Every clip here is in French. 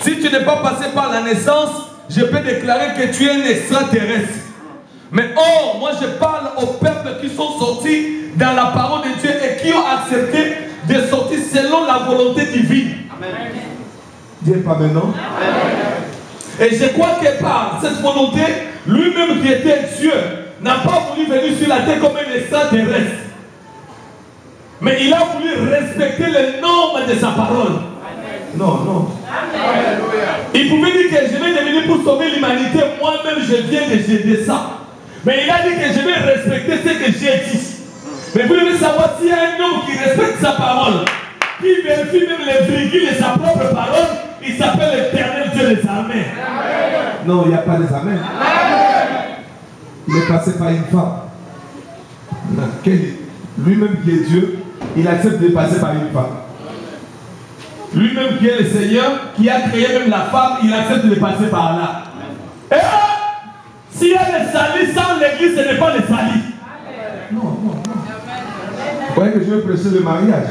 Si tu n'es pas passé par la naissance, je peux déclarer que tu es un extraterrestre. Mais oh, moi je parle aux peuples qui sont sortis dans la parole de Dieu et qui ont accepté de sortir selon la volonté divine. Amen. Dieu pas maintenant. Amen. Et je crois que par cette volonté, lui-même qui était Dieu, n'a pas voulu venir sur la terre comme un extraterrestre. Mais il a voulu respecter les normes de sa parole. Non, non. Amen. Il pouvait dire que je vais devenir pour sauver l'humanité. Moi-même, je viens de ça. Mais il a dit que je vais respecter ce que j'ai dit. Mais vous devez savoir s'il y a un homme qui respecte sa parole, qui vérifie même les virgules de sa propre parole, il s'appelle l'Éternel Dieu des armées. Amen. Non, il n'y a pas les amens. Il est passé par une femme. Lui-même qui est Dieu, il accepte de passer par une femme. Lui-même qui est le Seigneur, qui a créé même la femme, il accepte de passer par là. Et s'il y a les salis sans l'église, ce n'est pas les salis. Non, non, non. Vous voyez que je vais prêcher le mariage.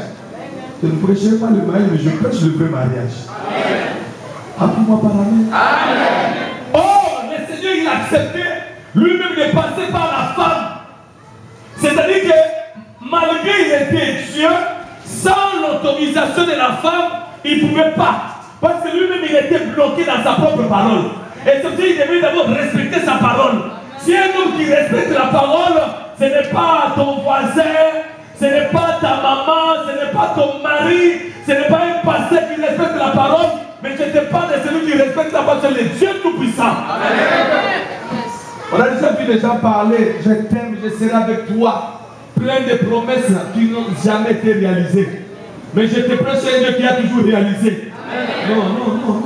Je ne prêcherai pas le mariage, mais je prêche le vrai mariage. Appelez-moi par amen. Oh, le Seigneur, il a accepté lui-même de passer par la femme. C'est-à-dire que malgré qu'il était Dieu, sans l'autorisation de la femme, il ne pouvait pas. Parce que lui-même, il était bloqué dans sa propre parole. Et c'est pour ça qu'il devait d'abord respecter sa parole. Si un homme qui respecte la parole, ce n'est pas ton voisin, ce n'est pas ta maman, ce n'est pas ton mari, ce n'est pas un pasteur qui respecte la parole, mais je te parle de celui qui respecte la parole, c'est le Dieu Tout-Puissant. On a déjà vu les gens parler, je t'aime, je serai avec toi. Plein de promesses qui n'ont jamais été réalisées. Mais je te prêche un Dieu qui a toujours réalisé. Non, non, non, non.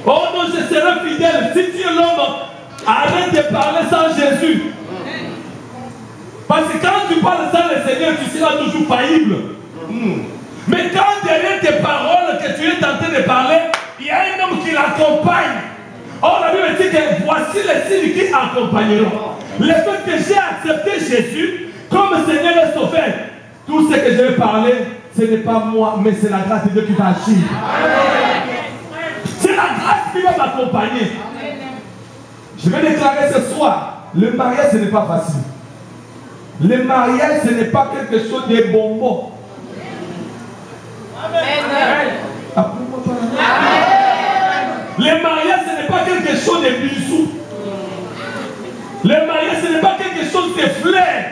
Oh non, je serai fidèle. Si tu es l'homme, arrête de parler sans Jésus. Parce que quand tu parles sans le Seigneur, tu seras toujours faillible. Mais quand derrière tes paroles que tu es tenté de parler, il y a un homme qui l'accompagne. Oh, la Bible dit que voici les signes qui accompagneront. Le fait que j'ai accepté Jésus comme Seigneur et Sauveur, tout ce que je vais parler, ce n'est pas moi, mais c'est la grâce de Dieu qui va agir. C'est la grâce qui va m'accompagner. Je vais déclarer ce soir, le mariage ce n'est pas facile. Le mariage ce n'est pas quelque chose de bonbon. Le mariage ce n'est pas quelque chose de bisous. Le mariage ce n'est pas quelque chose de fleurs.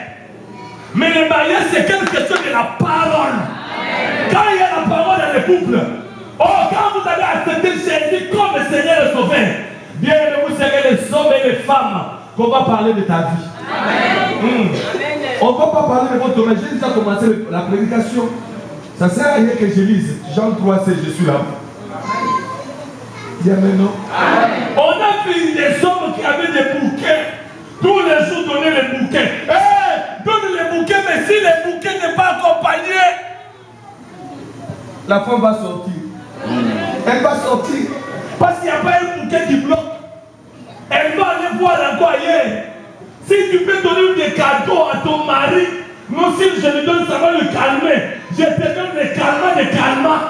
Mais le mariage c'est quelque chose de la parole. Quand il y a la parole dans le couple, oh, quand vous avez accepté Jésus comme Seigneur et Sauveur, bien vous serez les hommes et les femmes qu'on va parler de ta vie. On ne va pas parler de votre mariage. J'ai déjà commencé la prédication. Ça ne sert à rien que je lise. Jean 3, je suis là. Dis amen, non? On a vu des hommes qui avaient des bouquets. Tous les jours donner les bouquets. Donne les bouquets, mais si les bouquets n'est pas accompagné, la femme va sortir. Elle va sortir. Parce qu'il n'y a pas un bouquet qui bloque. Elle va aller voir encore ailleurs. Si tu peux donner des cadeaux à ton mari, non, si je lui donne, ça va le calmer. Je te donne les calmants, des calmants.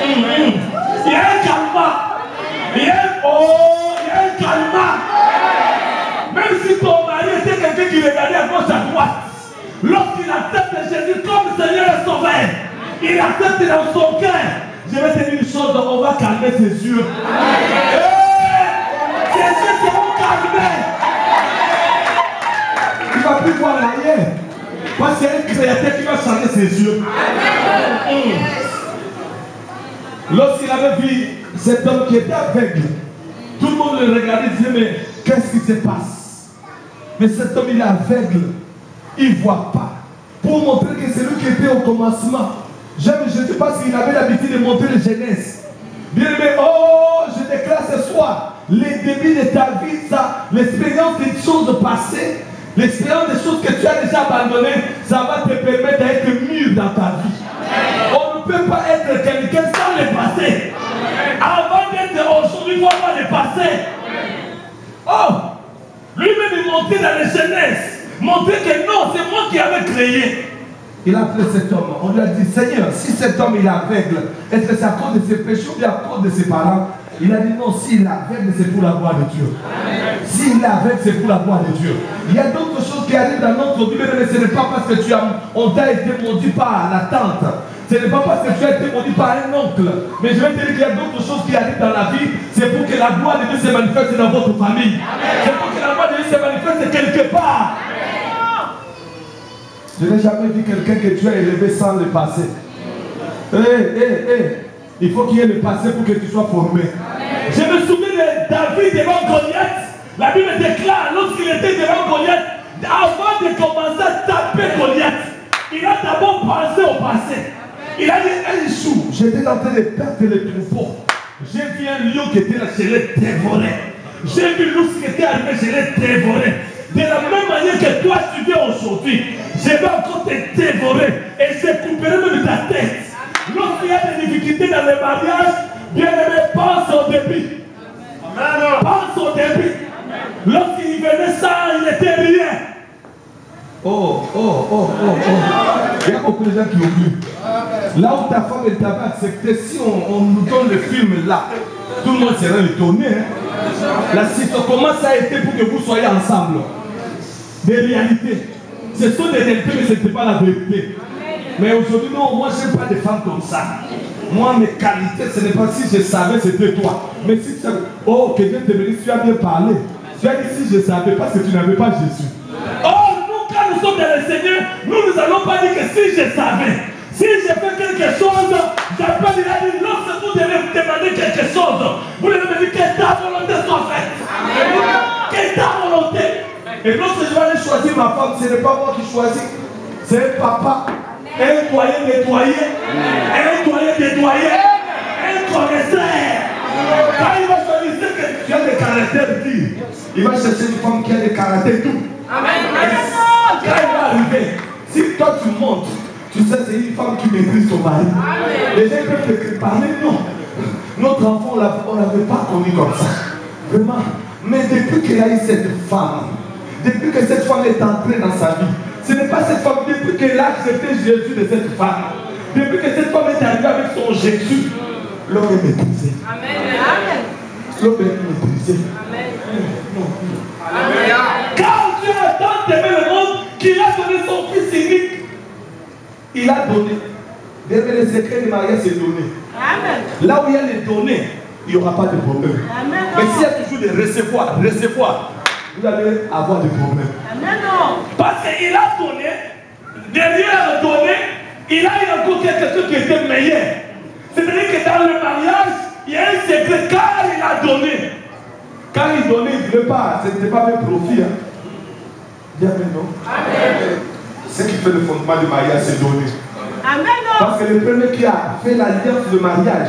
Il y a un calmant. Il y a un calmant. Même si ton mari était quelqu'un qui regardait à gauche à droite, lorsqu'il accepte Jésus comme Seigneur et Sauveur, il accepte dans son cœur. Je vais te dire une chose, on va calmer ses yeux. Ses yeux seront calmés. Il ne va plus voir l'arrière. Parce qu'il y a un créateur qui va changer ses yeux. Lorsqu'il avait vu cet homme qui était aveugle, tout le monde le regardait et disait, mais qu'est-ce qui se passe? Mais cet homme il est aveugle, il ne voit pas. Pour montrer que c'est lui qui était au commencement. J'aime Jésus parce qu'il avait l'habitude de montrer les jeunesses. Bien aimé, oh, je déclare ce soir, les débuts de ta vie, ça, l'expérience des choses passées, l'expérience des choses que tu as déjà abandonnées, ça va te permettre d'être mûr dans ta vie. On ne peut pas être quelqu'un sans le passé. Avant d'être aujourd'hui, il faut avoir le passé. Oh, lui-même il montrait dans les jeunesses, montrer que non, c'est moi qui avais créé. Il a appelé cet homme. On lui a dit, Seigneur, si cet homme il est aveugle, est-ce que c'est à cause de ses péchés ou bien à cause de ses parents? Il a dit non, s'il est aveugle, c'est pour la gloire de Dieu. S'il est aveugle, c'est pour la gloire de Dieu. Il y a d'autres choses qui arrivent dans notre vie, mais ce n'est pas parce que on t'a été maudit par la tante. Ce n'est pas parce que tu as été maudit par un oncle. Mais je vais te dire qu'il y a d'autres choses qui arrivent dans la vie. C'est pour que la gloire de Dieu se manifeste dans votre famille. C'est pour que la gloire de Dieu se manifeste quelque part. Je n'ai jamais vu quelqu'un que tu as élevé sans le passé. Il faut qu'il y ait le passé pour que tu sois formé. Je me souviens de David devant Goliath. La Bible déclare, lorsqu'il était devant Goliath, avant de commencer à taper Goliath, il a d'abord pensé au passé. Il a dit, un jour, j'étais en train de perdre les troupeaux. J'ai vu un lion qui était là, je l'ai dévoré. J'ai vu l'ours qui était arrivé, je l'ai dévoré. De la même manière que toi, tu viens aujourd'hui, je vais encore te dévorer et je couperai même ta tête. Lorsqu'il y a des difficultés dans les mariages, bien aimé, pense au début. Pense au début. Lorsqu'il venait ça, il n'était rien. Il y a beaucoup de gens qui oublient. Là où ta femme t'avait accepté, si on nous donne le film là, tout le monde serait étonné. La situation, comment ça a été pour que vous soyez ensemble? Des réalités. Ce sont des réalités, mais ce n'était pas la vérité. Mais aujourd'hui, non, moi je n'aime pas des femmes comme ça. Moi, mes qualités, ce n'est pas si je savais, c'était toi. Mais si tu oh, que Dieu te bénisse, tu as bien parlé. Tu as dit si je savais, parce que tu n'avais pas Jésus. Oh, nous, quand nous sommes dans le Seigneur, nous n'allons pas dire que si je savais. Si je fais quelque chose, j'appelle, il a dit, lorsque vous devez me demander quelque chose, vous devez me dire que ta volonté soit faite. Que ta volonté. Et lorsque je vais aller choisir ma femme, ce n'est pas moi qui choisis. C'est un papa, un doyen nettoyé, un doyen nettoyé, un connaisseur. Quand il va choisir que tu as des caractères durs, il va chercher une femme qui a des caractères doux. Quand il va arriver, si toi tu montes, tu sais, c'est une femme qui maîtrise son mari. Les gens peuvent te parler, non. Notre enfant, on ne l'avait pas connu comme ça. Vraiment. Mais depuis qu'il a eu cette femme, depuis que cette femme est entrée dans sa vie, ce n'est pas cette femme, depuis qu'elle a accepté Jésus de cette femme, depuis que cette femme est arrivée avec son Jésus, l'homme est maîtrisé. L'homme est maîtrisé. Quand Dieu a tant aimé le monde qu'il a donné son fils unique, il a donné. Derrière les secrets du mariage, c'est donné. Là où il y a les données, il n'y aura pas de problème. Mais s'il y a toujours des recevoir, vous allez avoir des problèmes. Parce qu'il a donné, derrière donné, il a eu encore quelque chose qui était meilleur. C'est-à-dire que dans le mariage, il y a un secret car il a donné. Quand il donnait, il ne voulait pas, ce n'était pas même profit. Dis amen, non? Ce qui fait le fondement du mariage, c'est donner. Parce que le premier qui a fait l'alliance de mariage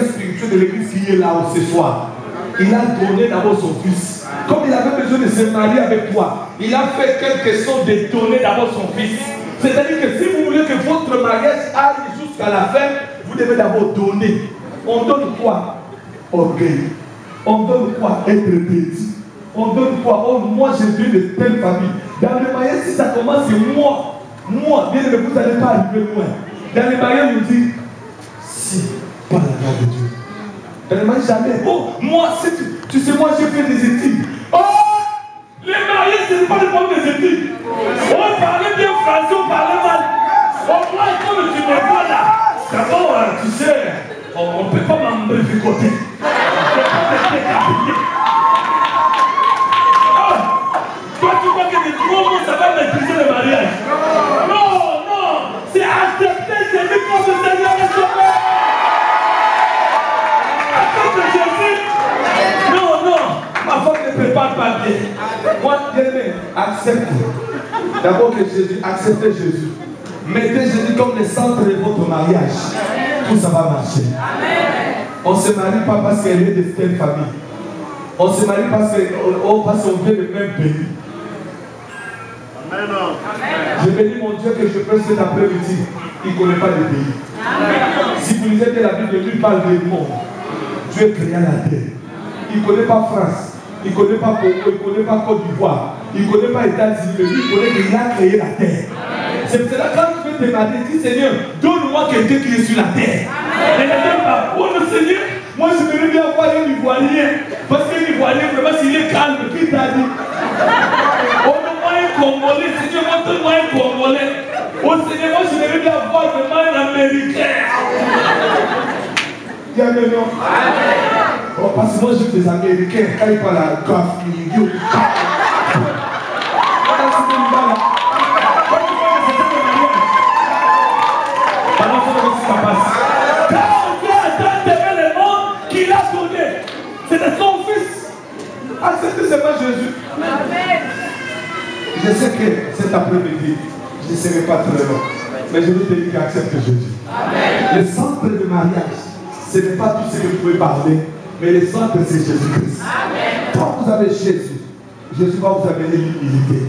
spirituel de l'église qui est là ce soir, il a donné d'abord son fils. Comme il avait besoin de se marier avec toi, il a fait quelque chose de donner d'abord son fils. C'est-à-dire que si vous voulez que votre mariage aille jusqu'à la fin, vous devez d'abord donner. On donne quoi? Orgueil. On donne quoi? Être petit. On donne quoi? Oh, moi je viens de telle famille. Dans le mariage, si ça commence, c'est moi, bien que vous n'allez pas arriver loin. Dans le mariage, on dit, si, par la grâce de Dieu. Dans le mariage, jamais. Oh, moi, tu sais, moi j'ai fait des études. Oh, les mariés, ce n'est pas le problème des études. On parlait bien français, on parlait mal. Au moins, comme tu me vois là, d'abord, tu sais, on ne peut pas m'embricoter. On ne peut pas me décapiter. Toi, tu crois que des gros mots, ça va maîtriser le mariage? Non, c'est accepter Jésus comme le Seigneur et Sauveur. Accepte Jésus. Non, ma femme ne prépare pas bien. Moi, bien-aimé, accepte. D'abord que Jésus, acceptez Jésus. Mettez Jésus comme le centre de votre mariage. Tout ça va marcher. On ne se marie pas parce qu'elle est de telle famille. On se marie parce qu'on vient du même pays. Je bénis mon Dieu que je prêche cet après-midi. Il ne connaît pas le pays. Si vous lisez la Bible, lui parle du monde. Dieu créa la terre. Il ne connaît pas France. Il ne connaît pas Congo. Il ne connaît pas Côte d'Ivoire. Il ne connaît pas États-Unis. Mais lui, il connaît qu'il a créé la terre. C'est cela quand tu te marier, dis Seigneur, donne-moi quelqu'un qui est sur la terre. Et ne dis pas, oh le Seigneur, moi je voudrais bien avoir un Ivoirien. Parce qu'un Ivoirien, vraiment, s'il est calme, qui t'a dit? Oh, donne-moi un Congolais, Seigneur, donne-moi un Congolais. Oh Seigneur, moi je voudrais bien avoir vraiment un Américain. Dis Amen, non? Oh, parce que moi je des Américains, quand ils parlent à graphe, ils disent qu'il a donné, c'était son fils. Acceptez seulement Jésus. Amen. Je sais que cet après-midi, je ne serai pas très long, mais je veux te dire qu'accepte Jésus. Amen. Le centre de mariage, ce n'est pas tout ce que vous pouvez parler, mais le centre c'est Jésus-Christ. Quand vous avez Jésus, Jésus va vous amener l'humilité.